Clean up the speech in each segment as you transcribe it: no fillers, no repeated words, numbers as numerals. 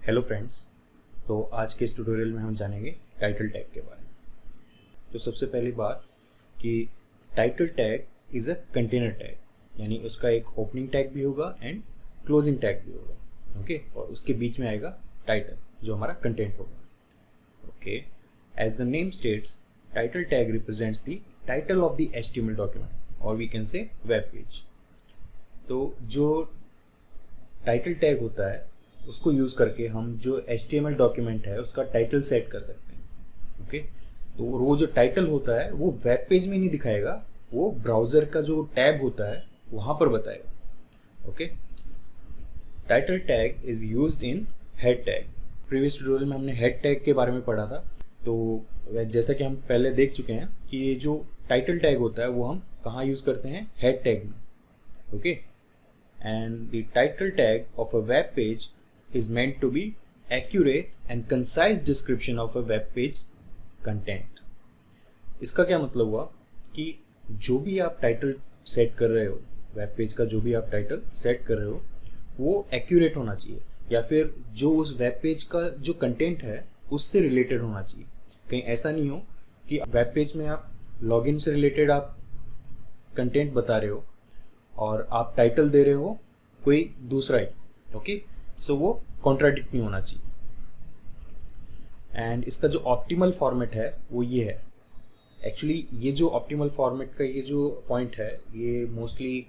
Hello friends. तो आज के इस ट्यूटोरियल में हम जानेंगे टाइटल टैग के बारे में। तो सबसे पहली बात कि title tag is a container tag, यानी उसका एक ओपनिंग टैग भी होगा एंड क्लोजिंग टैग भी होगा। ओके, और उसके बीच में आएगा टाइटल जो हमारा कंटेंट होगा। Okay, as the name states, title tag represents the title of the HTML document और we can say web page. तो जो टाइटल टैग होता है उसको यूज़ करके हम जो HTML डॉक्यूमेंट है उसका टाइटल सेट कर सकते हैं। ओके, तो वो जो टाइटल होता है वो वेब पेज में नहीं दिखाएगा, वो ब्राउज़र का जो टैब होता है वहाँ पर बताएगा। Okay, title tag is used in head tag. Previous tutorial में हमने हेड टैग के बारे में पढ़ा था। तो जैसा कि हम पहले देख चुके हैं कि ये जो टाइटल टैग होता है वो हम कहाँ यूज़ करते हैं, हेड टैग में। Okay, and the title tag of a web page is meant to be accurate and concise description of a web page content। इसका क्या मतलब हुआ कि जो भी आप टाइटल सेट कर रहे हो, वेब पेज का जो भी आप टाइटल सेट कर रहे हो वो एक्यूरेट होना चाहिए, या फिर जो उस वेब पेज का जो कंटेंट है उससे रिलेटेड होना चाहिए। कहीं ऐसा नहीं हो कि वेब पेज में आप लॉगिन से रिलेटेड आप कंटेंट बता रहे हो और आप टाइटल दे रहे हो कोई दूसरा ही। ओके, सो वो कॉन्ट्राडिक्ट नहीं होना चाहिए। एंड इसका जो ऑप्टिमल फॉर्मेट है वो ये है। एक्चुअली ये जो ऑप्टिमल फॉर्मेट का ये जो पॉइंट है ये मोस्टली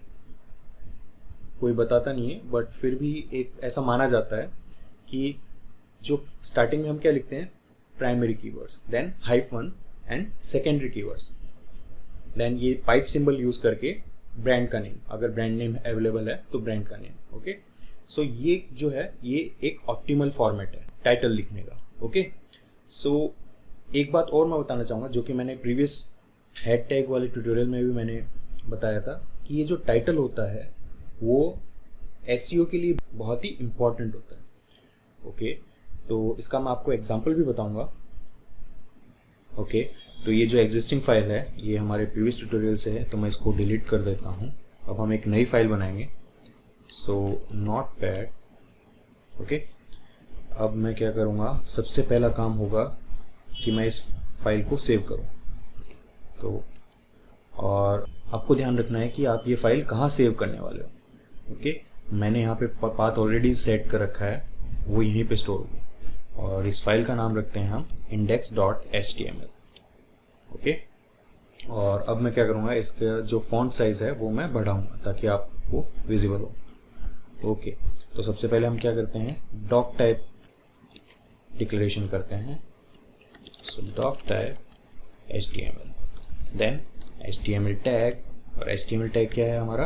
कोई बताता नहीं है, बट फिर भी एक ऐसा माना जाता है कि जो स्टार्टिंग में हम क्या लिखते हैं, primary keywords, then hyphen and secondary keywords, then ये पाइप सिंबल यूज़ करके ब्रांड का नेम, अगर ब्रांड नेम अवेलेबल है तो ब्रांड का नेम। ओके, सो ये जो है ये एक ऑप्टिमल फॉर्मेट है टाइटल लिखने का। ओके, सो एक बात और मैं बताना चाहूँगा जो कि मैंने प्रीवियस हेड टैग वाले ट्यूटोरियल में भी मैंने बताया था कि ये जो टाइटल होता है वो SEO के लिए बहुत ही इम्पॉर्टेंट होता है। ओके, तो इसका मैं आपको एग्जाम्पल भी बताऊँगा। ओके, तो ये जो एग्जिस्टिंग फाइल है ये हमारे प्रीवियस ट्यूटोरियल से है, तो मैं इसको डिलीट कर देता हूँ। अब हम एक नई फाइल बनाएंगे। सो नोटपैड। ओके, अब मैं क्या करूँगा, सबसे पहला काम होगा कि मैं इस फाइल को सेव करूँ। तो और आपको ध्यान रखना है कि आप ये फाइल कहाँ सेव करने वाले हो। ओके, मैंने यहाँ पे पाथ ऑलरेडी सेट कर रखा है, वो यहीं पे स्टोर होगा और इस फाइल का नाम रखते हैं हम index.html। ओके, और अब मैं क्या करूँगा, इसका जो फॉन्ट साइज़ है वो मैं बढ़ाऊँगा ताकि आपको विजिबल हो। ओके, तो सबसे पहले हम क्या करते हैं, डॉक टाइप डिक्लेरेशन करते हैं। So doc type HTML, then HTML tag, और HTML टैग क्या है हमारा,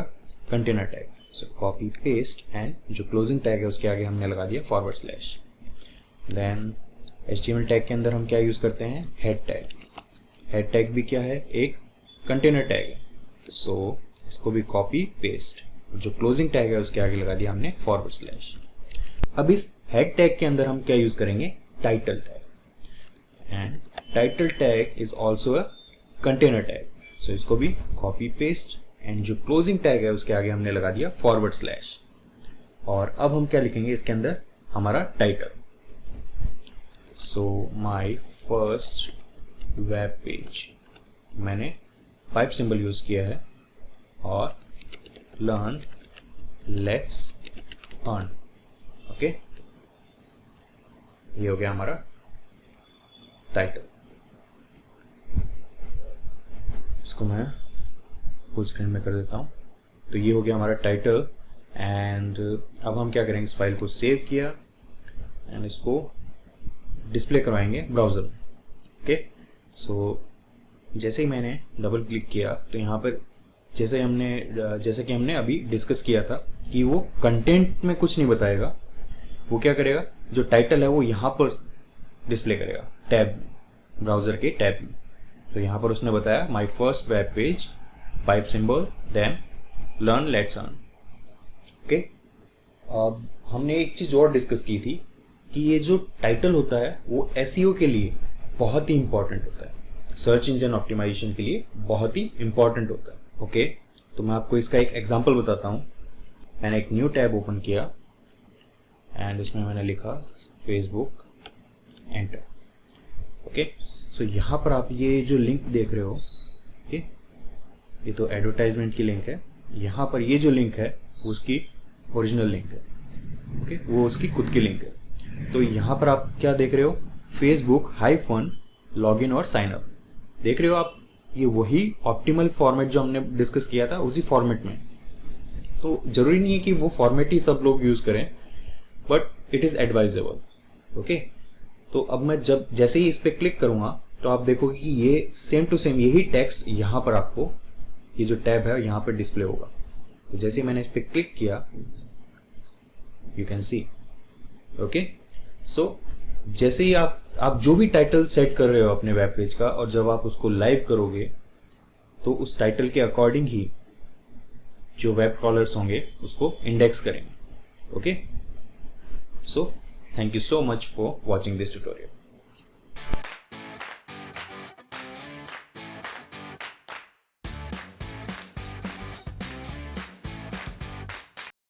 container tag. So copy paste and जो क्लोजिंग टैग है उसके आगे हमने लगा दिया /। देन HTML टैग के अंदर हम क्या यूज़ करते हैं, हेड टैग। हेड टैग भी क्या है, एक कंटेनर टैग है। सो इसको भी कॉपी पेस्ट, जो क्लोजिंग टैग है उसके आगे लगा दिया हमने /। अब इस हेड टैग के अंदर हम क्या यूज़ करेंगे, title tag, and title tag is also a container tag. So इसको भी कॉपी पेस्ट एंड जो क्लोजिंग टैग है उसके आगे हमने लगा दिया /। और अब हम क्या लिखेंगे इसके अंदर, हमारा टाइटल। सो माई फर्स्ट वेब पेज, मैंने पाइप सिंबल यूज़ किया है, और लर्न लेट्स अर्न। ओके, ये हो गया हमारा टाइटल। इसको मैं फुल स्क्रीन में कर देता हूँ। तो ये हो गया हमारा टाइटल। एंड अब हम क्या करेंगे, इस फाइल को सेव किया एंड इसको डिस्प्ले करवाएंगे ब्राउज़र में। ओके, सो जैसे ही मैंने डबल क्लिक किया तो यहाँ पर जैसे कि हमने अभी डिस्कस किया था कि वो कंटेंट में कुछ नहीं बताएगा, वो क्या करेगा, जो टाइटल है वो यहाँ पर डिस्प्ले करेगा टैब में, ब्राउज़र के टैब में। तो यहाँ पर उसने बताया my first web page, pipe symbol, then learn let's earn. Okay, अब हमने एक चीज़ और डिस्कस की थी कि ये जो टाइटल होता है वो SEO के लिए बहुत ही इंपॉर्टेंट होता है, सर्च इंजन ऑप्टिमाइजेशन के लिए बहुत ही इंपॉर्टेंट होता है। ओके, तो मैं आपको इसका एक एग्जांपल बताता हूँ। मैंने एक न्यू टैब ओपन किया एंड उसमें मैंने लिखा फेसबुक, एंटर। ओके, सो यहाँ पर आप ये जो लिंक देख रहे हो, ओके, ये तो एडवर्टाइजमेंट की लिंक है। यहाँ पर ये जो लिंक है वो उसकी ओरिजिनल लिंक है, ओके, वो उसकी खुद की लिंक है। तो यहाँ पर आप क्या देख रहे हो, फेसबुक हाइफन लॉगिन और साइन अप, देख रहे हो आप, ये वही ऑप्टिमल फॉर्मेट जो हमने डिस्कस किया था उसी फॉर्मेट में। तो जरूरी नहीं है कि वो फॉर्मेट ही सब लोग यूज़ करें, but it is advisable. Okay, तो अब मैं जैसे ही इस पर क्लिक करूँगा तो आप देखोगे कि ये सेम टू सेम यही टेक्स्ट यहाँ पर आपको, ये जो टैब है यहाँ पर डिस्प्ले होगा। तो जैसे ही मैंने इस पर क्लिक किया, यू कैन सी, ओके। सो जैसे ही आप जो भी टाइटल सेट कर रहे हो अपने वेब पेज का, और जब आप उसको लाइव करोगे तो उस टाइटल के अकॉर्डिंग ही जो वेब क्रॉलर्स होंगे उसको इंडेक्स करेंगे। Okay, so thank you so much for watching this tutorial.